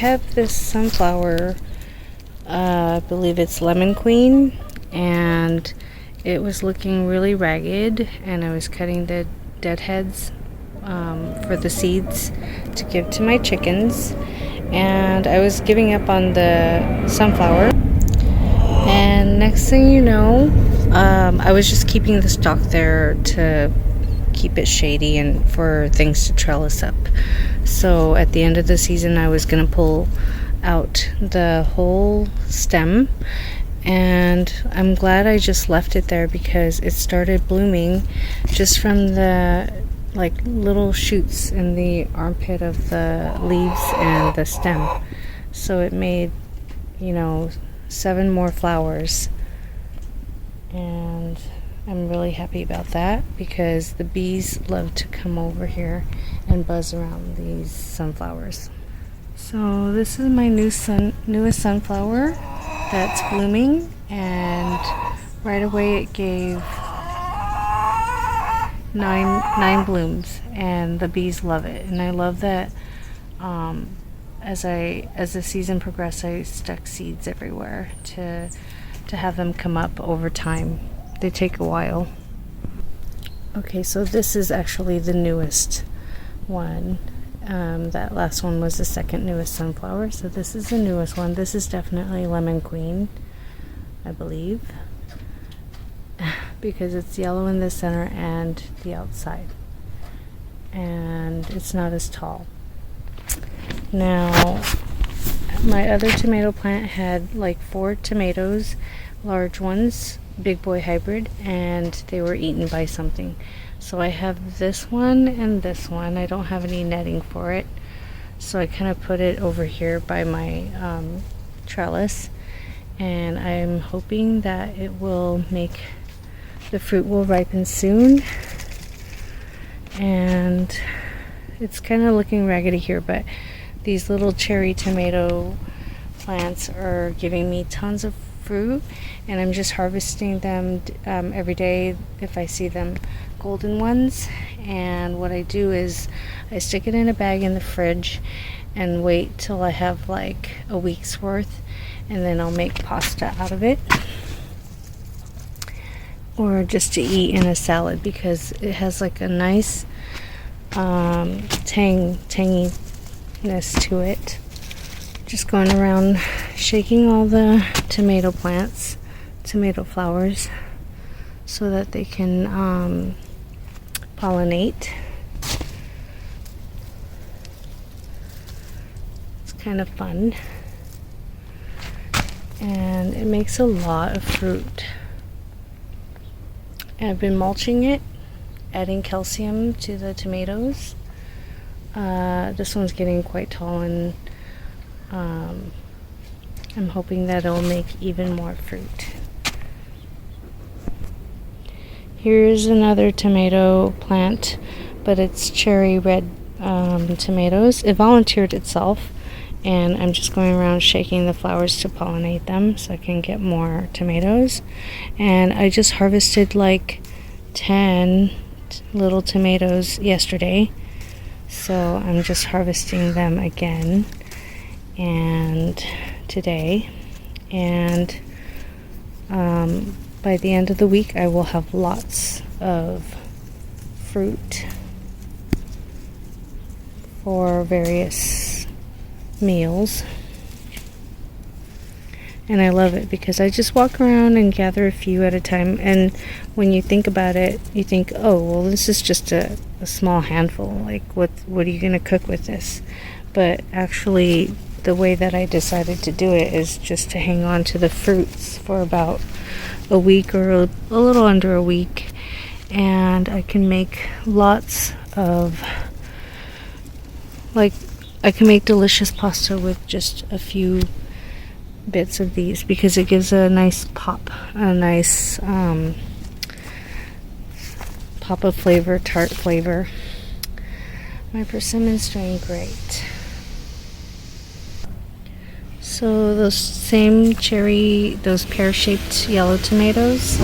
have this sunflower, I believe it's Lemon Queen, and it was looking really ragged, and I was cutting the deadheads for the seeds to give to my chickens, and I was giving up on the sunflower, and next thing you know, I was just keeping the stalk there to keep it shady and for things to trellis up. So at the end of the season, I was going to pull out the whole stem, and I'm glad I just left it there because it started blooming just from the like little shoots in the armpit of the leaves and the stem. So it made, 7 more flowers, and I'm really happy about that because the bees love to come over here and buzz around these sunflowers. So this is my newest sunflower that's blooming, and right away it gave nine blooms, and the bees love it. And I love that as the season progressed, I stuck seeds everywhere to have them come up over time. They take a while. Okay, so this is actually the newest one. That last one was the second newest sunflower, so this is the newest one. This is definitely Lemon Queen, I believe, because it's yellow in the center and the outside, and it's not as tall. Now, my other tomato plant had like 4 tomatoes, large ones, big boy hybrid, and they were eaten by something. So I have this one and this one. I don't have any netting for it, so I kind of put it over here by my trellis, and I'm hoping that it will make the fruit will ripen soon. And it's kind of looking raggedy here, but these little cherry tomato plants are giving me tons of fruit, and I'm just harvesting them every day if I see them, golden ones. And what I do is I stick it in a bag in the fridge and wait till I have like a week's worth, and then I'll make pasta out of it, or just to eat in a salad, because it has like a nice tanginess to it. Just going around shaking all the tomato flowers, so that they can pollinate. It's kind of fun, and it makes a lot of fruit. And I've been mulching it, adding calcium to the tomatoes. This one's getting quite tall, and I'm hoping that it'll make even more fruit. Here's another tomato plant, but it's cherry red tomatoes. It volunteered itself, and I'm just going around shaking the flowers to pollinate them so I can get more tomatoes. And I just harvested like 10 little tomatoes yesterday, so I'm just harvesting them again and today, and by the end of the week I will have lots of fruit for various meals. And I love it because I just walk around and gather a few at a time, and when you think about it, you think, oh well, this is just a small handful, like what are you going to cook with this? But actually the way that I decided to do it is just to hang on to the fruits for about a week, or a little under a week, and I can make lots of, like, I can make delicious pasta with just a few bits of these, because it gives a nice pop, a nice pop of flavor, tart flavor. My persimmon's doing great. So those same those pear-shaped yellow tomatoes.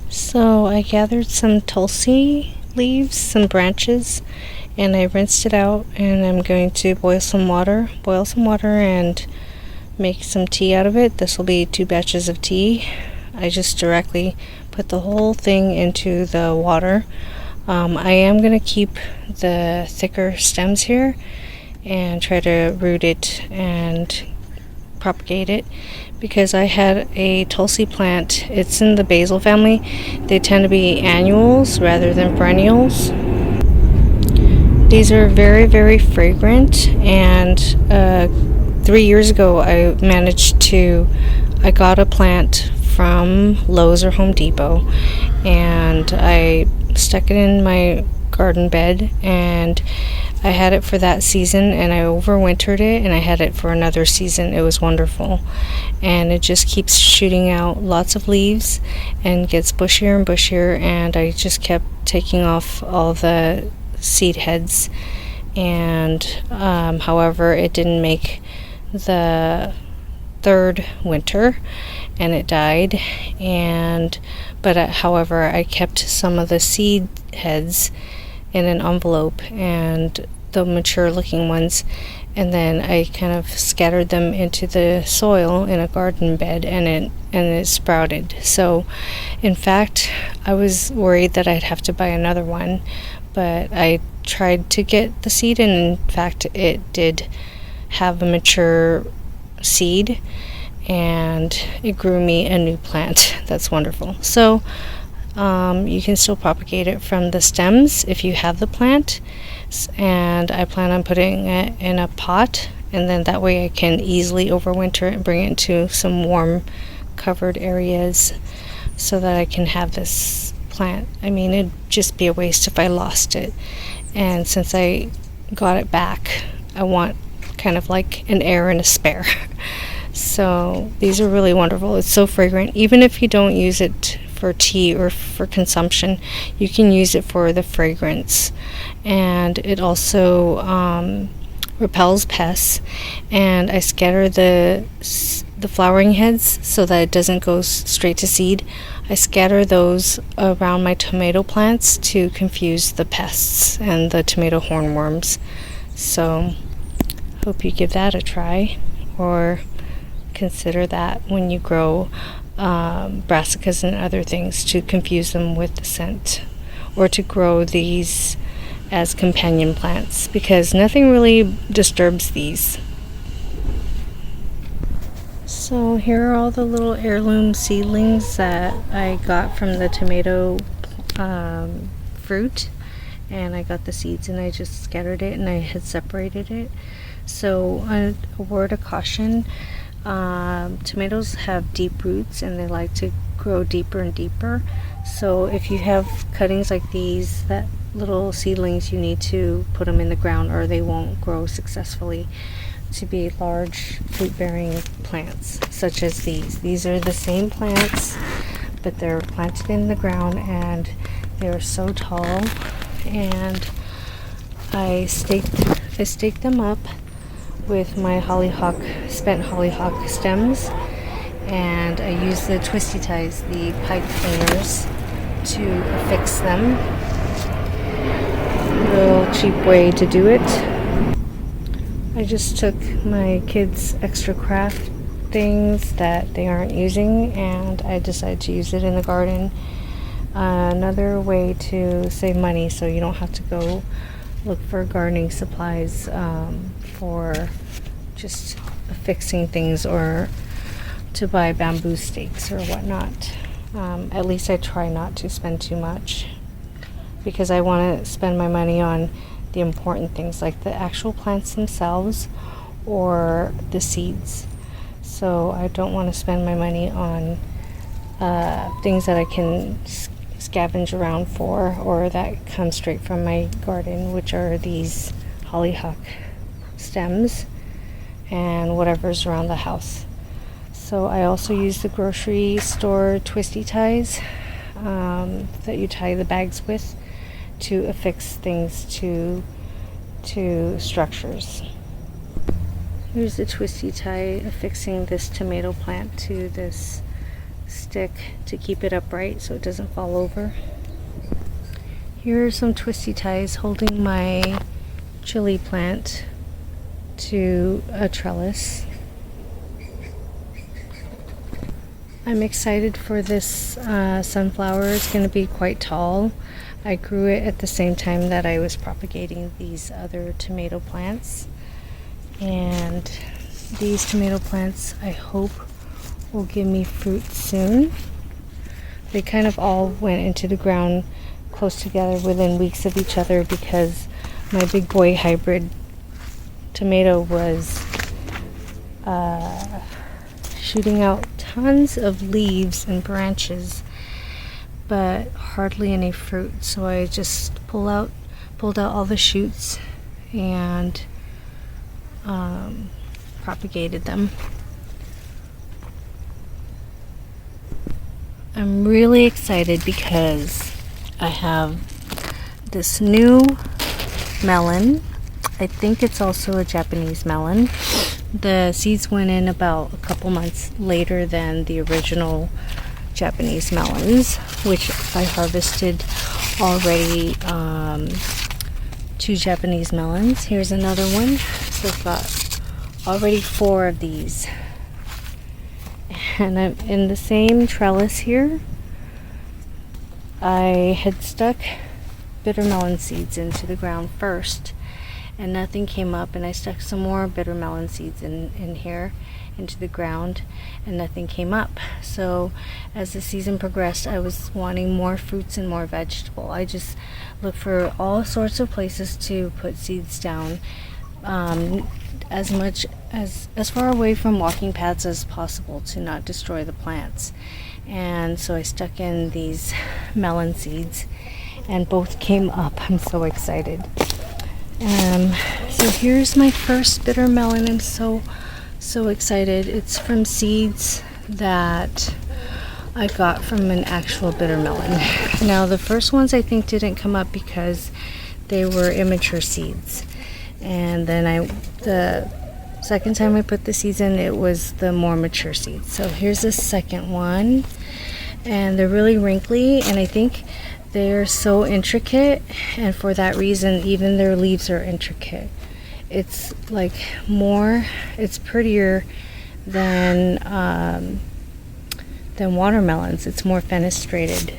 So I gathered some tulsi leaves, some branches, and I rinsed it out, and I'm going to boil some water and make some tea out of it. This will be 2 batches of tea. I just directly put the whole thing into the water. I am going to keep the thicker stems here and try to root it and propagate it, because I had a tulsi plant. It's in the basil family. They tend to be annuals rather than perennials. These are very, very fragrant, and 3 years ago I got a plant from Lowe's or Home Depot, and I stuck it in my garden bed, and I had it for that season, and I overwintered it, and I had it for another season. It was wonderful, and it just keeps shooting out lots of leaves and gets bushier and bushier, and I just kept taking off all the seed heads, and however, it didn't make the 3rd winter, and it died. But however, I kept some of the seed heads in an envelope, and the mature looking ones, and then I kind of scattered them into the soil in a garden bed, and it sprouted. So in fact, I was worried that I'd have to buy another one, but I tried to get the seed, and in fact it did have a mature seed, and it grew me a new plant. That's wonderful. So you can still propagate it from the stems if you have the plant, and I plan on putting it in a pot, and then that way I can easily overwinter it and bring it into some warm covered areas so that I can have this plant. I mean, it'd just be a waste if I lost it, and since I got it back, I want kind of like an heir and a spare. So these are really wonderful. It's so fragrant. Even if you don't use it for tea or for consumption, you can use it for the fragrance, and it also repels pests. And I scatter the flowering heads so that it doesn't go straight to seed. I scatter those around my tomato plants to confuse the pests and the tomato hornworms. So hope you give that a try, or consider that when you grow brassicas and other things, to confuse them with the scent, or to grow these as companion plants, because nothing really disturbs these. So here are all the little heirloom seedlings that I got from the tomato fruit, and I got the seeds and I just scattered it, and I had separated it. So a word of caution, tomatoes have deep roots and they like to grow deeper and deeper. So if you have cuttings like these, that little seedlings, you need to put them in the ground or they won't grow successfully to be large fruit-bearing plants such as these. These are the same plants, but they're planted in the ground and they're so tall, and I staked them up with my spent hollyhock stems, and I use the twisty ties, the pipe cleaners, to affix them. Real cheap way to do it. I just took my kids' extra craft things that they aren't using, and I decided to use it in the garden. Another way to save money, so you don't have to go look for gardening supplies for just affixing things, or to buy bamboo stakes or whatnot. At least I try not to spend too much, because I want to spend my money on the important things like the actual plants themselves or the seeds. So I don't want to spend my money on things that I can scavenge around for, or that come straight from my garden, which are these hollyhock stems and whatever's around the house. So I also use the grocery store twisty ties that you tie the bags with to affix things to structures. Here's the twisty tie affixing this tomato plant to this stick to keep it upright so it doesn't fall over. Here are some twisty ties holding my chili plant to a trellis. I'm excited for this sunflower. It's going to be quite tall. I grew it at the same time that I was propagating these other tomato plants. And these tomato plants, I hope, will give me fruit soon. They kind of all went into the ground close together within weeks of each other because my big boy hybrid tomato was shooting out tons of leaves and branches, but hardly any fruit. So I just pulled out all the shoots and propagated them. I'm really excited because I have this new melon. I think it's also a Japanese melon. The seeds went in about a couple months later than the original Japanese melons, which I harvested already. 2 Japanese melons. Here's another one. So I've got already 4 of these. And I'm in the same trellis here. I had stuck bittermelon seeds into the ground first, and nothing came up, and I stuck some more bittermelon seeds in here into the ground, and nothing came up. So as the season progressed, I was wanting more fruits and more vegetable. I just looked for all sorts of places to put seeds down, as far away from walking paths as possible to not destroy the plants. And so I stuck in these melon seeds, and both came up. I'm so excited. So here's my first bitter melon. I'm so excited. It's from seeds that I got from an actual bitter melon. Now the first ones I think didn't come up because they were immature seeds, and then the second time I put the seeds in, it was the more mature seeds. So here's the second one, and they're really wrinkly, and I think they're so intricate, and for that reason even their leaves are intricate. It's like it's prettier than watermelons. It's more fenestrated,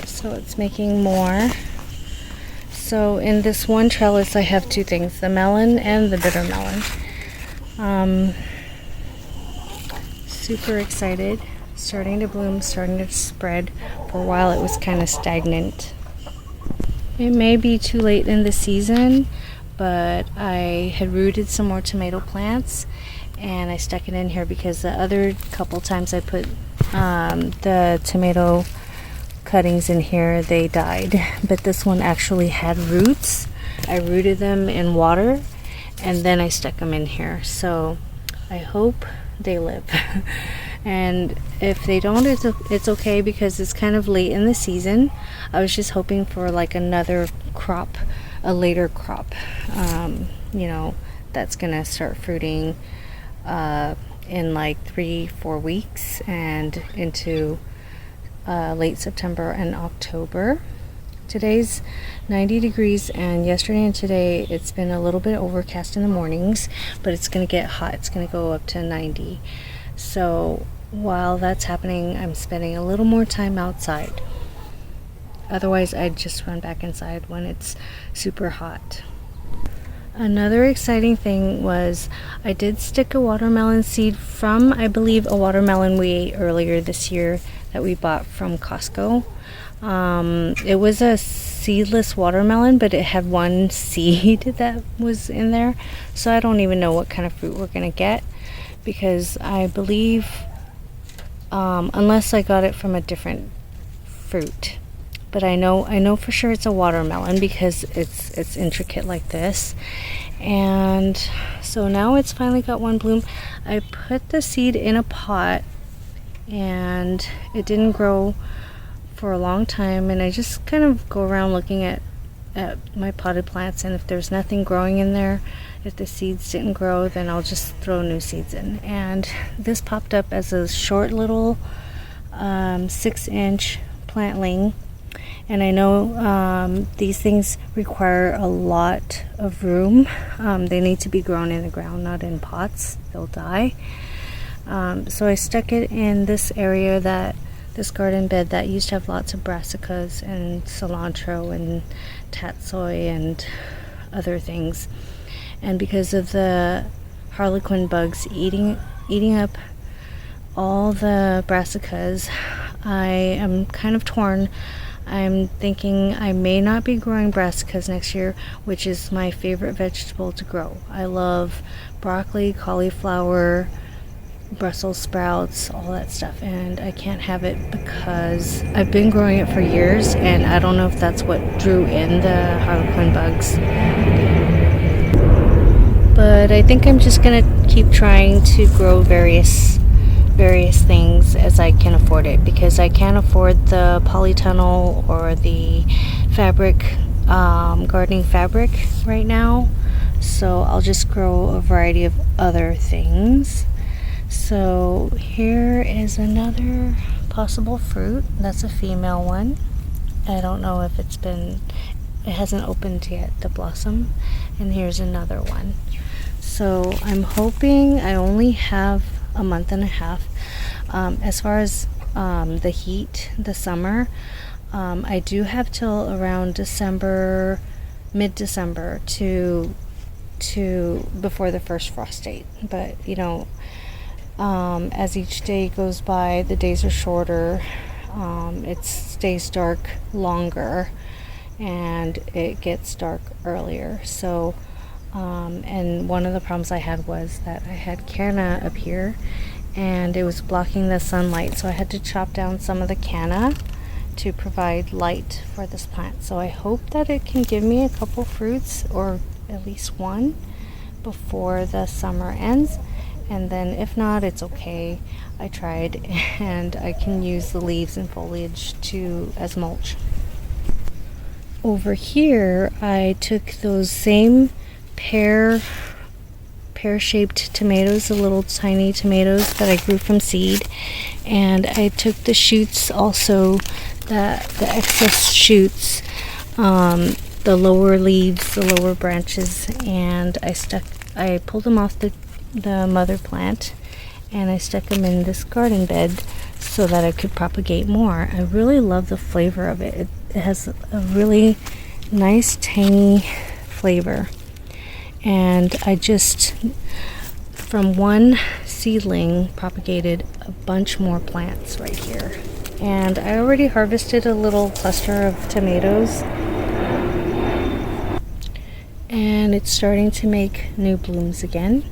so it's making more. So in this one trellis I have 2 things, the melon and the bitter melon. Super excited. Starting to bloom, starting to spread. For a while it was kind of stagnant. It may be too late in the season, but I had rooted some more tomato plants and I stuck it in here because the other couple times I put the tomato cuttings in here, they died. But this one actually had roots. I rooted them in water and then I stuck them in here. So I hope they live. And if they don't, it's okay because it's kind of late in the season. I was just hoping for like another crop, a later crop, that's gonna start fruiting in like 3-4 weeks and into late September and October. Today's 90 degrees, and yesterday and today it's been a little bit overcast in the mornings, but it's gonna get hot. It's gonna go up to 90. So while that's happening, I'm spending a little more time outside. Otherwise, I'd just run back inside when it's super hot. Another exciting thing was I did stick a watermelon seed from, I believe, a watermelon we ate earlier this year that we bought from Costco. It was a seedless watermelon, but it had 1 seed that was in there. So I don't even know what kind of fruit we're gonna get, because I believe unless I got it from a different fruit, but I know for sure it's a watermelon because it's intricate like this. And so now it's finally got 1 bloom. I put the seed in a pot and it didn't grow for a long time, and I just kind of go around looking at my potted plants, and if there's nothing growing in there, if the seeds didn't grow, then I'll just throw new seeds in. And this popped up as a short little 6-inch plantling. And I know these things require a lot of room. They need to be grown in the ground, not in pots. They'll die. So I stuck it in this area, this garden bed that used to have lots of brassicas and cilantro and tatsoi and other things. And because of the harlequin bugs eating up all the brassicas, I am kind of torn. I'm thinking I may not be growing brassicas next year, which is my favorite vegetable to grow. I love broccoli, cauliflower, Brussels sprouts, all that stuff, and I can't have it because I've been growing it for years, and I don't know if that's what drew in the harlequin bugs. But I think I'm just gonna keep trying to grow various things as I can afford it, because I can't afford the polytunnel or the fabric, gardening fabric right now. So I'll just grow a variety of other things. So here is another possible fruit. That's a female one. I don't know if it hasn't opened yet, the blossom. And here's another one. So I'm hoping I only have a month and a half. As far as the heat, the summer, I do have till around December, mid-December to before the first frost date. But as each day goes by, the days are shorter. It stays dark longer, and it gets dark earlier. So and one of the problems I had was that I had canna up here, and it was blocking the sunlight, so I had to chop down some of the canna to provide light for this plant. So I hope that it can give me a couple fruits, or at least one, before the summer ends. And then if not, it's okay. I tried, and I can use the leaves and foliage as mulch. Over here, I took those same pear-shaped tomatoes, the little tiny tomatoes that I grew from seed, and I took the shoots also, the excess shoots, the lower leaves, the lower branches, and I pulled them off the mother plant, and I stuck them in this garden bed so that I could propagate more. I really love the flavor of it. It has a really nice tangy flavor. And I just, from one seedling, propagated a bunch more plants right here. And I already harvested a little cluster of tomatoes, and it's starting to make new blooms again.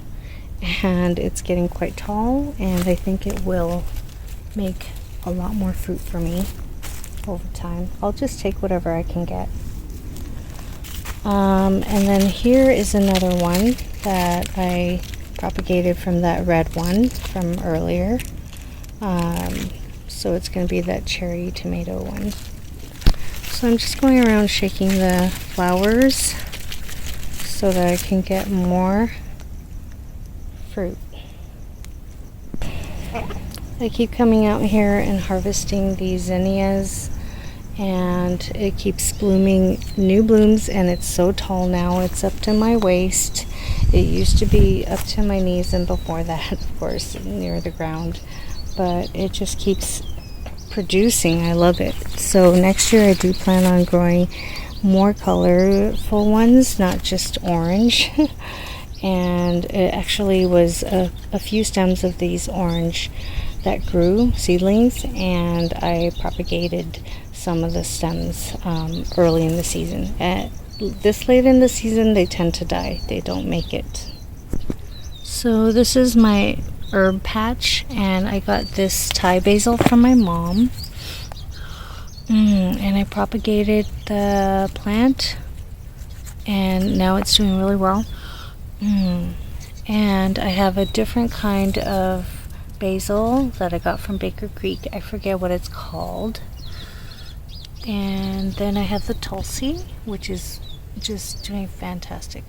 And it's getting quite tall, and I think it will make a lot more fruit for me over time. I'll just take whatever I can get. And then here is another one that I propagated from that red one from earlier. So it's going to be that cherry tomato one. So I'm just going around shaking the flowers so that I can get more fruit. I keep coming out here and harvesting these zinnias, and it keeps blooming new blooms, and it's so tall now. It's up to my waist. It used to be up to my knees, and before that, of course, near the ground. But it just keeps producing. I love it. So next year I do plan on growing more colorful ones, not just orange. And it actually was a few stems of these orange that grew, seedlings, and I propagated some of the stems early in the season. This late in the season, they tend to die. They don't make it. So this is my herb patch, and I got this Thai basil from my mom. And I propagated the plant, and now it's doing really well. And I have a different kind of basil that I got from Baker Creek. I forget what it's called. And then I have the tulsi, which is just doing fantastic.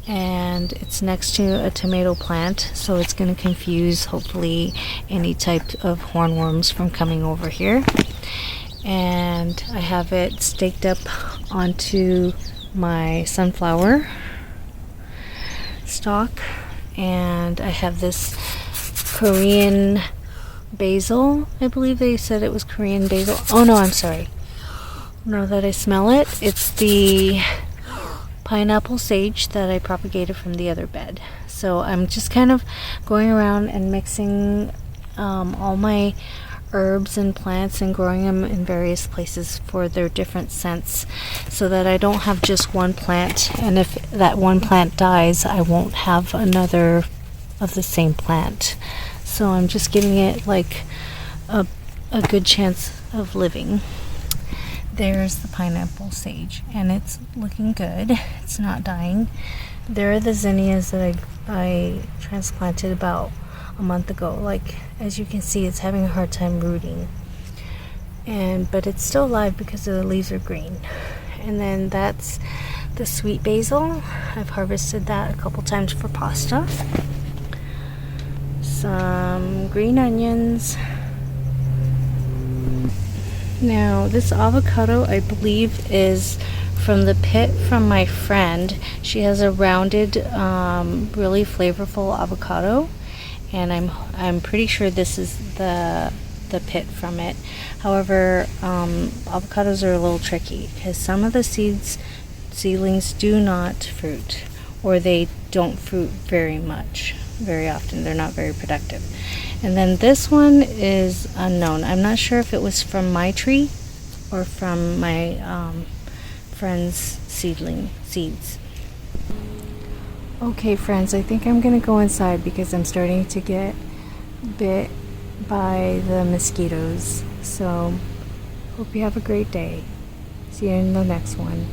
And it's next to a tomato plant, so it's going to confuse, hopefully, any type of hornworms from coming over here. and I have it staked up onto my sunflower stalk, and I have this Korean basil. I believe they said it was Korean basil. Oh no, I'm sorry. Now that I smell it, it's the pineapple sage that I propagated from the other bed. So I'm just kind of going around and mixing all my herbs and plants and growing them in various places for their different scents, so that I don't have just one plant, and if that one plant dies, I won't have another of the same plant. So I'm just giving it like a good chance of living. There's the pineapple sage, and it's looking good. It's not dying. There are the zinnias that I transplanted about a month ago. Like, as you can see, it's having a hard time rooting, but it's still alive because the leaves are green. And then that's the sweet basil. I've harvested that a couple times for pasta. Some green onions. Now, this avocado, I believe, is from the pit from my friend. She has a rounded, really flavorful avocado, and I'm pretty sure this is the pit from it. However, avocados are a little tricky because some of the seedlings do not fruit, or they don't fruit very often. They're not very productive. And then this one is unknown. I'm not sure if it was from my tree or from my friend's seeds. Okay, friends, I think I'm gonna go inside because I'm starting to get bit by the mosquitoes. So, hope you have a great day. See you in the next one.